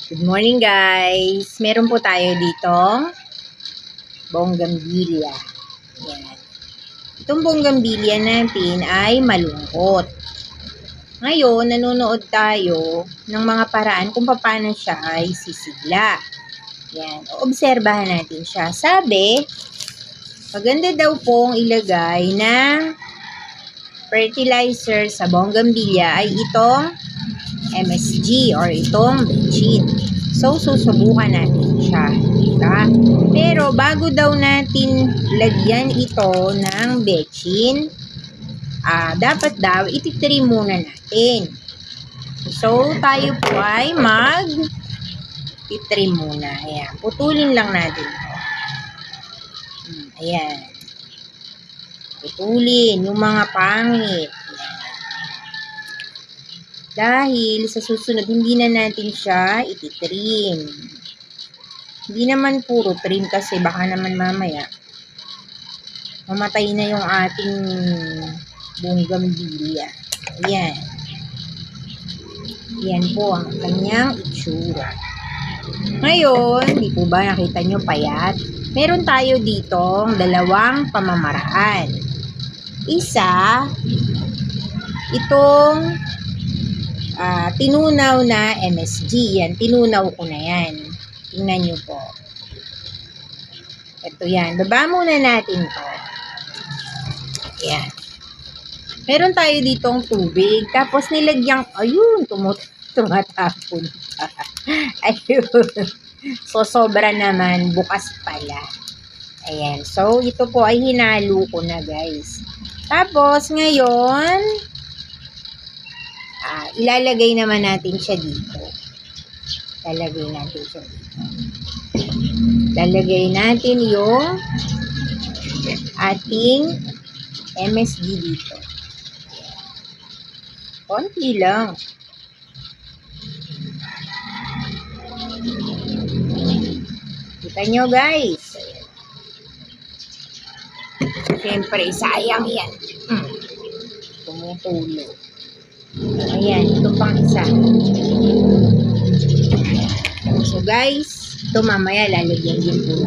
Good morning guys! Meron po tayo ditong bougainvillea. Yan. Itong bougainvillea natin ay malungkot. Ngayon, nanonood tayo ng mga paraan kung paano siya ay sisigla. Yan. Obserbahan natin siya. Sabi, maganda daw pong ilagay na fertilizer sa bougainvillea ay itong MSG or itong bechin. So, susubukan natin siya. Diba? Pero, bago daw natin lagyan ito ng bechin, dapat daw ititrim muna natin. So, tayo po ay ititrim muna. Ayan. Putulin lang natin ito. Ayan. Putulin yung mga pangit. Dahil sa susunod, hindi na natin siya ititrim. Hindi naman puro trim kasi baka naman mamaya mamatay na yung ating bougainvillea. Ayan. Yan po ang kanyang itsura. Ngayon, di po ba nakita nyo payat? Meron tayo ditong dalawang pamamaraan. Isa, itong tinunaw na MSG. Yan, tinunaw ko na yan. Tingnan nyo po. Ito yan. Baba muna natin to. Yan. Meron tayo ditong tubig. Tapos nilagyan, ayun, tumatapon pa. Ayun. So, sobra naman. Bukas pala. Ayan. So, ito po ay hinalo ko na, guys. Tapos, ngayon, ilalagay naman natin siya dito. Lalagay natin siya dito. Lalagay natin yung ating MSG dito. Konti lang. Kita nyo guys. Siyempre, sayang yan. Tumutulo. Ayan, ito pang isa. So guys, ito mamaya lalagyan din po.